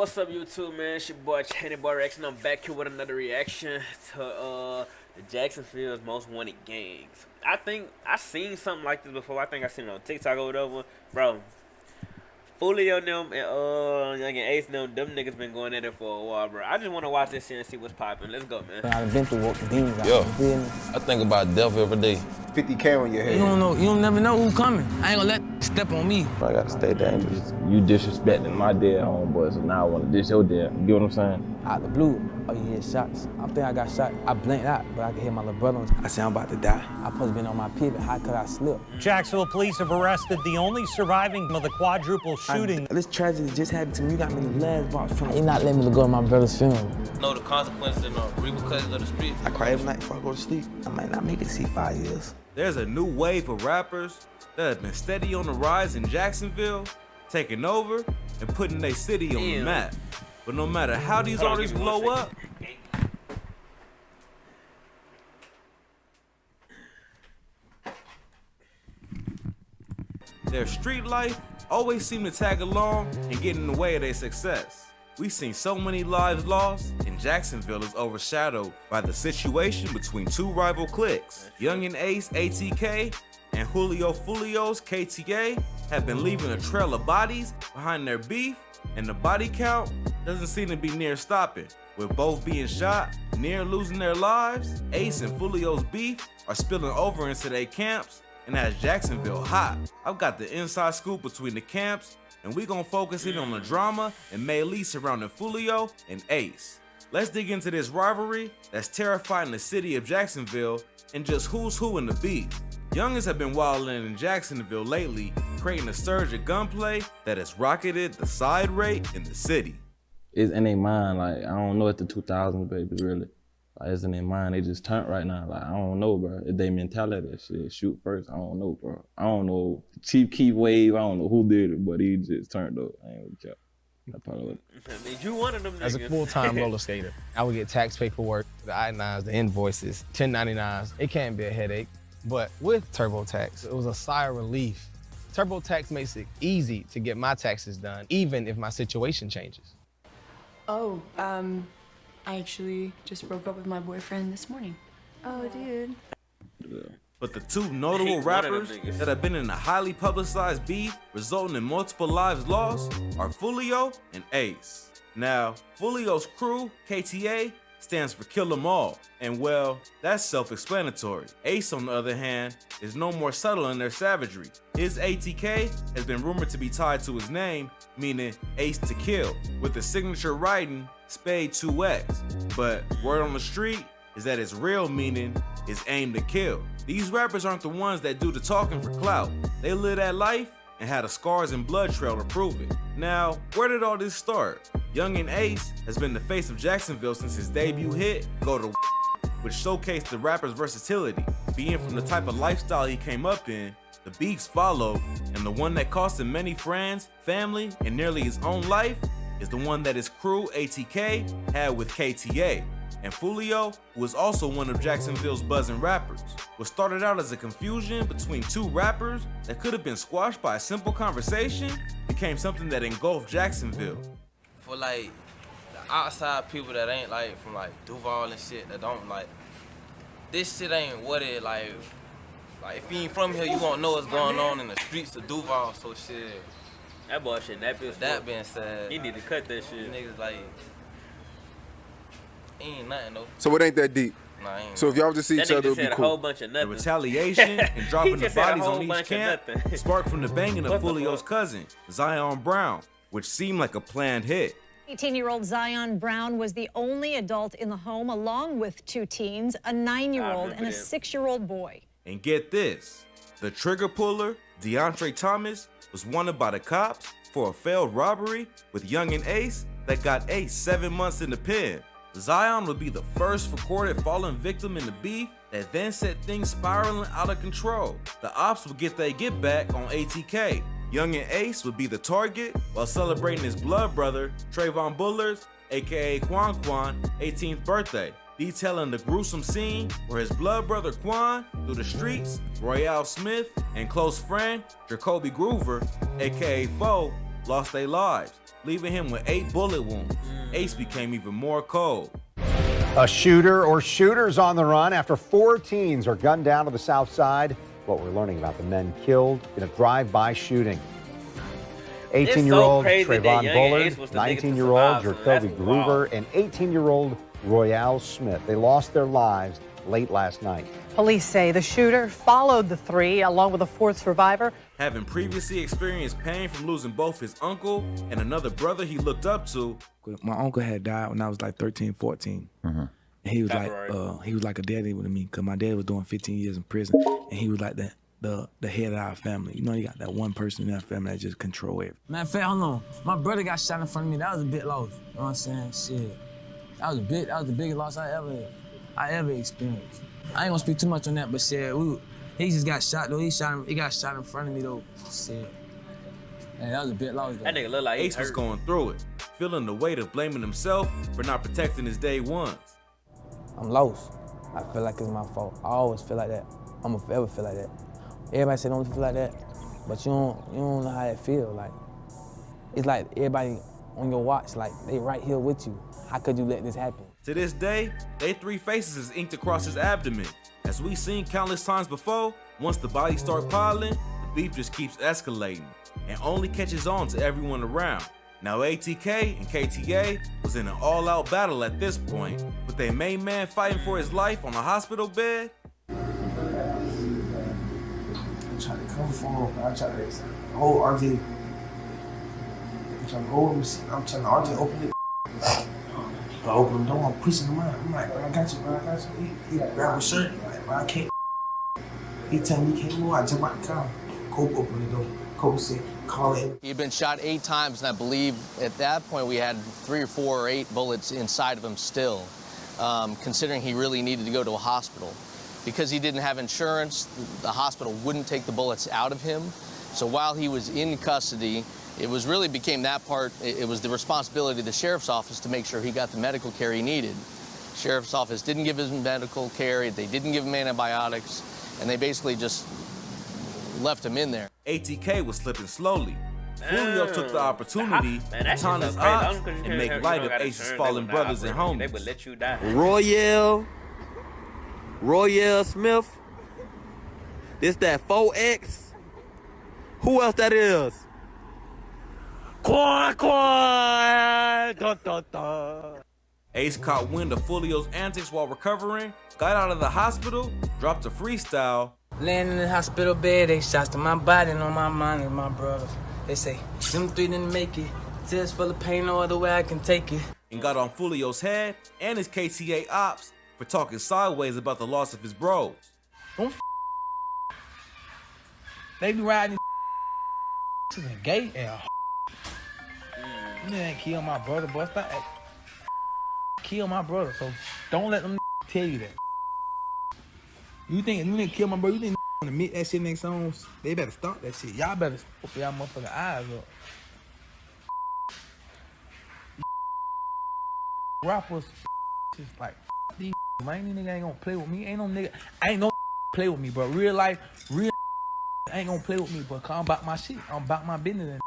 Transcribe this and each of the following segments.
What's up, YouTube, man? It's your boy Channy Boy Rex, and I'm back here with another reaction to the Jacksonville's most wanted gangs. I think I seen something like this before. I think I seen it on TikTok or whatever, bro. Foolio them and Yungeen Ace them niggas been going at it for a while, bro. I just want to watch this shit and see what's popping. Let's go, man. I've been through what demons out. Yo, I think about death every day. 50K on your head. You don't know, you don't never know who's coming. I ain't gonna let step on me. I gotta stay dangerous. You disrespecting my dead homeboy, so now I wanna diss your dead. You get what I'm saying? Out the blue, oh, you hear shots. I think I got shot. I blinked out, but I could hear my little brother. I said, I'm about to die. I supposed to been on my pivot. How could I slip? Jacksonville police have arrested the only surviving of the quadruple shooting. This tragedy just happened to me. You got me in the last box. He not letting me go to my brother's funeral. Know the consequences and the repercussions of the streets. I cry every night before I go to sleep. I might not make it see 5 years. There's a new wave of rappers that have been steady on the rise in Jacksonville, taking over and putting their city on the map. But no matter how these artists blow up, their street life always seem to tag along and get in the way of their success. We've seen so many lives lost, and Jacksonville is overshadowed by the situation between two rival cliques. Yungeen Ace ATK and Julio Foolio's KTA have been leaving a trail of bodies behind their beef, and the body count doesn't seem to be near stopping. With both being shot, near losing their lives, Ace and Foolio's beef are spilling over into their camps and has Jacksonville hot. I've got the inside scoop between the camps, and we gonna focus in on the drama and melee surrounding Foolio and Ace. Let's dig into this rivalry that's terrifying the city of Jacksonville and just who's who in the beef. Youngins have been wilding in Jacksonville lately, creating a surge of gunplay that has rocketed the side rate in the city. It's in their mind, like, I don't know if the 2000s, baby, really. Like, it's in their mind, they just turned right now. Like, I don't know, bro. It's their mentality, that shit, shoot first, I don't know, bro. I don't know, Chief Keef Wave, I don't know who did it, but he just turned up. I ain't gonna care. That's part of it. I mean, you one of them niggas. As a full-time roller skater, I would get tax paperwork, the I-9s, the invoices, 1099s. It can be a headache, but with TurboTax, it was a sigh of relief. TurboTax makes it easy to get my taxes done, even if my situation changes. Oh, I actually just broke up with my boyfriend this morning. Oh, dude. But the two notable rappers that have been in a highly publicized beef resulting in multiple lives lost are Foolio and Ace. Now, Foolio's crew, KTA, stands for Kill 'Em All, and well, that's self-explanatory. Ace, on the other hand, is no more subtle in their savagery. His ATK has been rumored to be tied to his name, meaning Ace to Kill, with the signature writing Spade 2X. But word on the street is that its real meaning is aim to kill. These rappers aren't the ones that do the talking for clout. They live that life and had a scars and blood trail to prove it. Now, where did all this start? Yungeen Ace has been the face of Jacksonville since his debut hit, Go to which showcased the rapper's versatility. Being from the type of lifestyle he came up in, the beefs followed, and the one that cost him many friends, family, and nearly his own life is the one that his crew, ATK, had with KTA. And Foolio, who is also one of Jacksonville's buzzing rappers. What started out as a confusion between two rappers that could have been squashed by a simple conversation became something that engulfed Jacksonville. For like the outside people that ain't like from like Duval and shit, that don't like, this shit ain't what it like if you ain't from here, you won't know what's going on in the streets of Duval, so shit. That boy shit, That being said, he need to cut that shit. Niggas like, ain't nothing though. So it ain't that deep. Nah, ain't. So if y'all just see each other, it'd be a whole cool. bunch of The nothing. retaliation and dropping the bodies on each bunch of camp nothing. sparked from the banging of What the Foolio's fuck? cousin, Zion Brown, which seemed like a planned hit. 18-year-old Zion Brown was the only adult in the home, along with 2 teens, a 9-year-old and a 6-year-old boy. And get this, the trigger puller, DeAndre Thomas, was wanted by the cops for a failed robbery with Yungeen Ace that got Ace 7 months in the pen. Zion would be the first recorded fallen victim in the beef that then set things spiraling out of control. The ops would get their get back on ATK. Yungeen Ace would be the target while celebrating his blood brother, Trayvon Bullard's, aka Quan, 18th birthday, detailing the gruesome scene where his blood brother Quan, through the streets, Royale Smith, and close friend, Jacoby Groover, aka Foe, lost their lives, leaving him with 8 bullet wounds. Ace became even more cold. A shooter or shooters on the run after 4 teens are gunned down to the south side. What we're learning about the men killed in a drive-by shooting. 18-year-old Trayvon Bullard, 19-year-old Jacoby Groover, and 18-year-old Royale Smith. They lost their lives late last night. Police say the shooter followed the 3 along with a 4th survivor. Having previously experienced pain from losing both his uncle and another brother he looked up to. My uncle had died when I was like 13, 14. And he was like a daddy with me, because my dad was doing 15 years in prison, and he was like the head of our family. You know, you got that one person in that family that just control everything. Matter of fact, hold on. My brother got shot in front of me. That was a big loss. You know what I'm saying? Shit. That was the biggest loss I ever experienced. I ain't gonna speak too much on that, but shit, he just got shot though. He got shot in front of me though. Shit. Man, that was a big loss though. That nigga look like Ace was going through it, feeling the weight of blaming himself for not protecting his day ones. I'm lost. I feel like it's my fault. I always feel like that. I'm gonna forever feel like that. Everybody say don't feel like that, but you don't know how that feel. Like, it's like everybody on your watch, like they right here with you. How could you let this happen? To this day, they 3 faces is inked across his abdomen. As we've seen countless times before, once the bodies start piling, the beef just keeps escalating and only catches on to everyone around. Now ATK and KTA was in an all-out battle at this point, with their main man fighting for his life on a hospital bed. I'm trying to come for him. I'm trying to hold RJ. I'm trying to hold him. I'm trying to RJ open it. I open the door, I'm pushing him out. I'm like, bro, I got you, bro, I got you. He grabbed his shirt. Like, bro, I can't. He tell me he can't move. I jump out the car. Cope opened the door. Cope said, call it. He had been shot 8 times, and I believe at that point we had 3 or 4 or 8 bullets inside of him still, considering he really needed to go to a hospital. Because he didn't have insurance, the hospital wouldn't take the bullets out of him. So while he was in custody, it was really became that part, it was the responsibility of the sheriff's office to make sure he got the medical care he needed. Sheriff's office didn't give him medical care, they didn't give him antibiotics, and they basically just left him in there. ATK was slipping slowly. Foolio took the opportunity to taunt his odds and make light of Ace's fallen brothers and homies. They would let you die. Royale Smith. This that 4X. Who else that is? Quan. Dun, dun, dun. Ace caught wind of Foolio's antics while recovering, got out of the hospital, dropped a freestyle. Laying in the hospital bed, they shots to my body and on my mind and my brothers. They say, them 3 didn't make it. Tears full of pain, no other way I can take it. And got on Foolio's head and his KTA ops for talking sideways about the loss of his bros. They be riding to the gate and you didn't kill my brother, but stop kill my brother, so don't let them tell you that. You think you didn't kill my brother, you didn't admit that shit next songs, they better stop that shit. Y'all better open y'all motherfucking eyes up. Rappers just like these man, these nigga ain't gonna play with me. Ain't no play with me, bro. Real life, ain't gonna play with me, but I'm about my shit. I'm about my business. And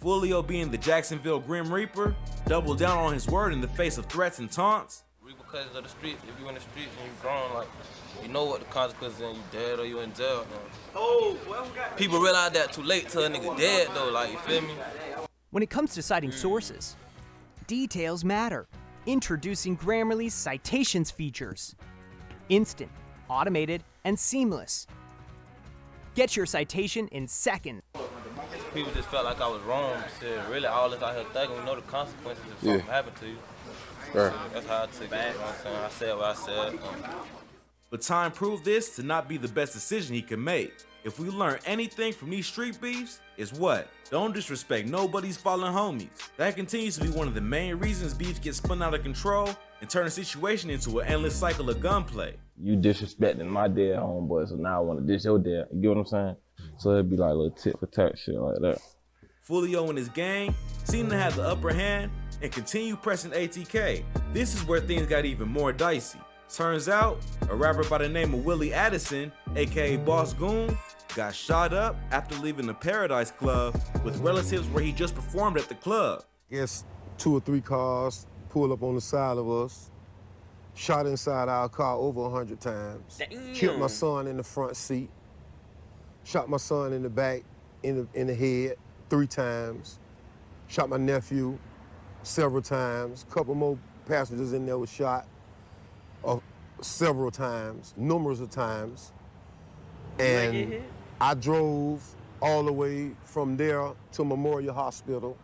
Foolio, being the Jacksonville Grim Reaper, doubled down on his word in the face of threats and taunts. Because of the streets, if you in the streets and you grown, like, you know what the consequences are, you dead or you in jail. Man. People realize that too late till a nigga dead though, like, you feel me? When it comes to citing sources, details matter. Introducing Grammarly's citations features. Instant, automated, and seamless. Get your citation in seconds. People just felt like I was wrong. Shit, really, all this out here thugging, you know the consequences if something happened to you. Right. So that's how I took it, you know what I'm saying? I said what I said. But time proved this to not be the best decision he could make. If we learn anything from these street beefs, it's what? Don't disrespect nobody's fallen homies. That continues to be one of the main reasons beefs get spun out of control and turn a situation into an endless cycle of gunplay. You disrespecting my dead homeboy, so now I want to dish your dad. You get what I'm saying? So it'd be like a little tit for tat shit like that. Foolio and his gang seem to have the upper hand and continue pressing ATK. This is where things got even more dicey. Turns out, a rapper by the name of Willie Addison, aka Boss Goon, got shot up after leaving the Paradise Club with relatives where he just performed at the club. Guess 2 or 3 cars pulled up on the side of us, shot inside our car over 100 times, killed my son in the front seat, shot my son in the back, in the head 3 times, shot my nephew several times, a couple more passengers in there were shot several times, numerous of times. And I drove all the way from there to Memorial Hospital,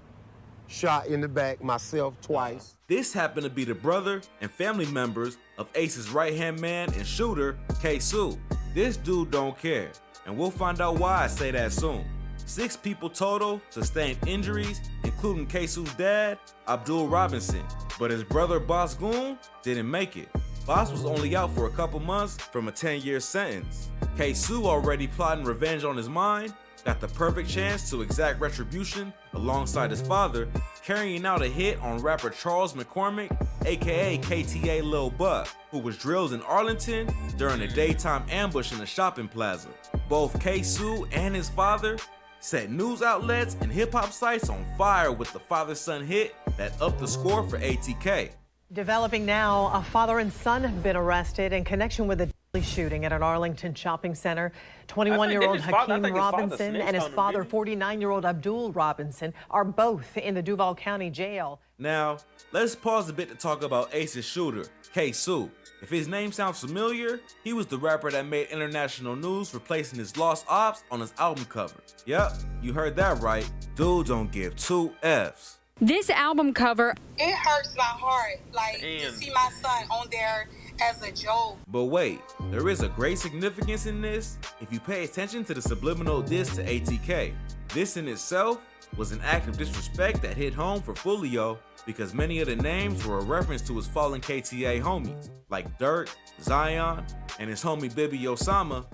shot in the back myself twice. This happened to be the brother and family members of Ace's right-hand man and shooter, K-Su. This dude don't care, and we'll find out why I say that soon. 6 people total sustained injuries, including K-Su's dad, Abdul Robinson, but his brother Boss Goon didn't make it. Boss was only out for a couple months from a 10-year sentence. K-Su, already plotting revenge on his mind, got the perfect chance to exact retribution alongside his father, carrying out a hit on rapper Charles McCormick, aka KTA Lil Buck, who was drilled in Arlington during a daytime ambush in a shopping plaza. Both K-Su and his father set news outlets and hip-hop sites on fire with the father-son hit that upped the score for ATK. Developing now, a father and son have been arrested in connection with a deadly shooting at an Arlington shopping center. 21-year-old Hakeem Robinson and his father, 49-year-old Abdul Robinson, are both in the Duval County Jail. Now, let's pause a bit to talk about Ace's shooter, K-Su. If his name sounds familiar, he was the rapper that made international news for placing his Lost Ops on his album cover. Yep, you heard that right. Dude don't give 2 Fs. This album cover, it hurts my heart, like, to see my son on there as a joke. But wait, there is a great significance in this if you pay attention to the subliminal diss to ATK. This in itself was an act of disrespect that hit home for Foolio because many of the names were a reference to his fallen KTA homies, like Dirk, Zion, and his homie Bibi Osama.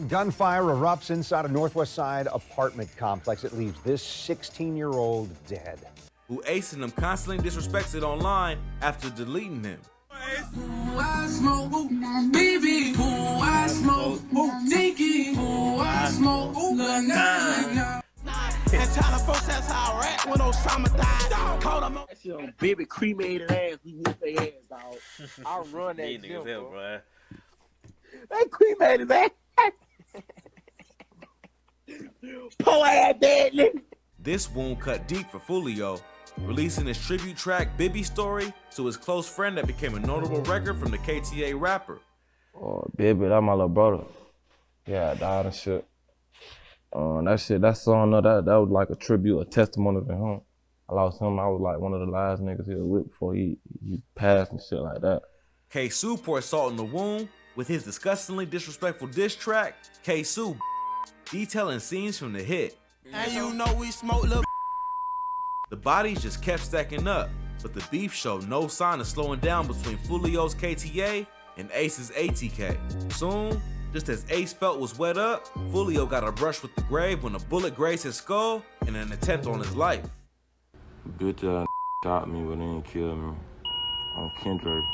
Gunfire erupts inside a Northwest Side apartment complex. It leaves this 16-year-old dead. Who Ace and them constantly disrespected online after deleting him. I smoke, baby, I smoke, Tiki, I smoke, and tell the folks that's how I rap when Osama died. Call them That's your baby cremated ass. We whoop their ass, dog. I run that gym, bro. They cremated ass. Poor ass dead nigga. This wound cut deep for Foolio, releasing his tribute track Bibby Story to his close friend that became a notable record from the KTA rapper. Oh, Bibby, that's my little brother. Yeah, I died and shit. That song, that was like a tribute, a testimony to him. I lost him, I was like one of the last niggas he was with before he passed and shit like that. K-Su poured salt in the wound with his disgustingly disrespectful diss track, K-Su, detailing scenes from the hit. And you know we smoke little. The bodies just kept stacking up, but the beef showed no sign of slowing down between Foolio's KTA and Ace's ATK. Soon, just as Ace felt was wet up, Foolio got a brush with the grave when a bullet grazed his skull in an attempt on his life. Bitch ass shot me, but they didn't kill me. On Kendrick.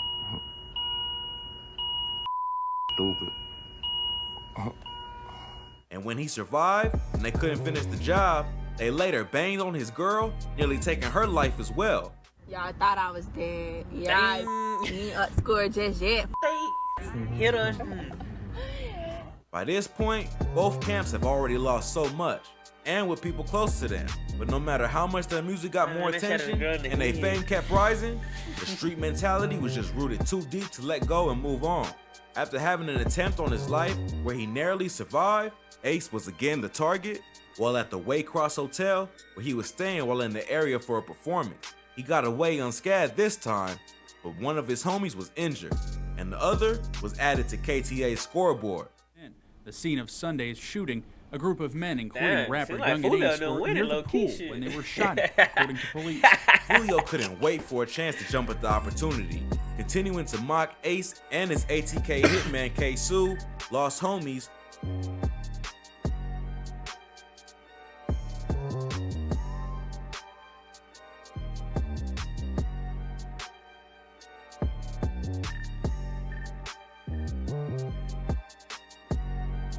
Stupid. And when he survived and they couldn't finish the job, they later banged on his girl, nearly taking her life as well. Y'all thought I was dead. Y'all ain't outscored just yet. Hit us. By this point, both camps have already lost so much, and with people close to them. But no matter how much their music got more attention and their fame kept rising, the street mentality was just rooted too deep to let go and move on. After having an attempt on his life where he narrowly survived, Ace was again the target, while at the Waycross Hotel, where he was staying while in the area for a performance. He got away unscathed this time, but one of his homies was injured, and the other was added to KTA's scoreboard. The scene of Sunday's shooting, a group of men, including rapper Yungeen, were near the pool when they were shot, according to police. Julio couldn't wait for a chance to jump at the opportunity, continuing to mock Ace and his ATK hitman K-Su, lost homies.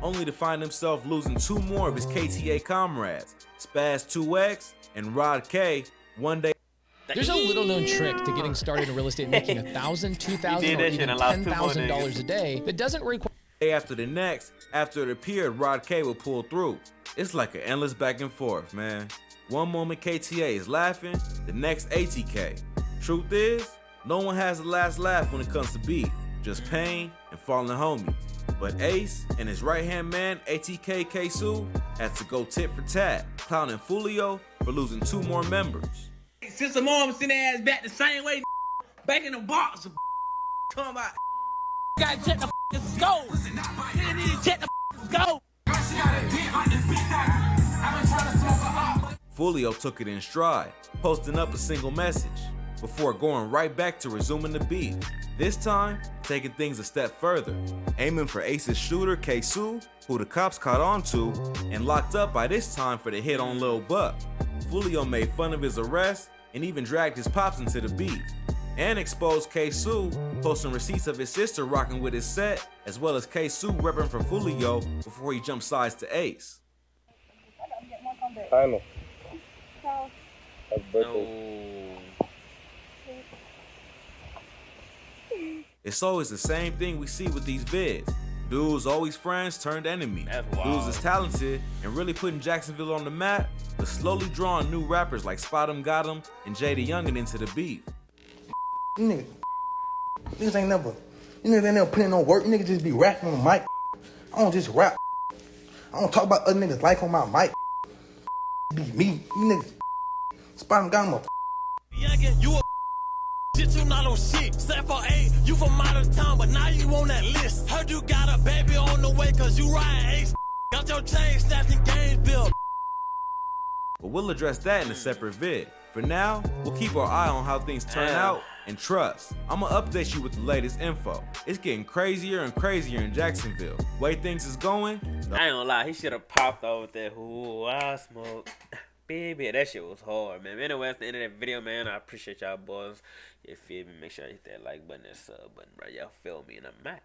only to find himself losing 2 more of his KTA comrades, Spaz 2X and Rod K, one day. There's a little known trick to getting started in real estate, making $1,000, $2,000, or even $10,000 a day that doesn't require. Day after the next, after it appeared, Rod K will pull through. It's like an endless back and forth, man. One moment KTA is laughing, the next ATK. Truth is, no one has the last laugh when it comes to beef, just pain and falling homies. But Ace and his right-hand man, ATK K-Su, had to go tit for tat, clowning Foolio for losing 2 more members. Since the mom sent their ass back the same way, back in the box. Talking about, gotta check the go. Check the go. Foolio took it in stride, posting up a single message, before going right back to resuming the beef. This time, taking things a step further, aiming for Ace's shooter, K-Su, who the cops caught on to, and locked up by this time for the hit on Lil Buck. Foolio made fun of his arrest, and even dragged his pops into the beef, and exposed K-Su, posting receipts of his sister rocking with his set, as well as K-Su repping for Foolio before he jumped sides to Ace. I know. It's always the same thing we see with these vids. Dudes always friends turned enemies. Dudes is talented and really putting Jacksonville on the map, but slowly drawing new rappers like Spot 'em Got 'em and Jada Yungeen into the beef. Niggas ain't never, niggas ain't never put in no work. Niggas just be rapping on the mic. I don't just rap. I don't talk about other niggas' life on my mic. Be me. You niggas. Spot 'em Got 'em. Youngin, you a shit, you not on shit. 748, you from out of town, but now you on that list. Heard you got a baby on the way, cause you riding Ace. Got your chain snapped in Gainesville. But we'll address that in a separate vid. For now, we'll keep our eye on how things turn out, and trust, I'ma update you with the latest info. It's getting crazier and crazier in Jacksonville. Way things is going. I ain't gonna lie, he should have popped off with that, ooh, I smoke. Baby, that shit was hard, man. Anyway, that's the end of that video, man. I appreciate y'all boys. You feel me? Make sure you hit that like button and sub button, bro. Y'all feel me, and I'm out.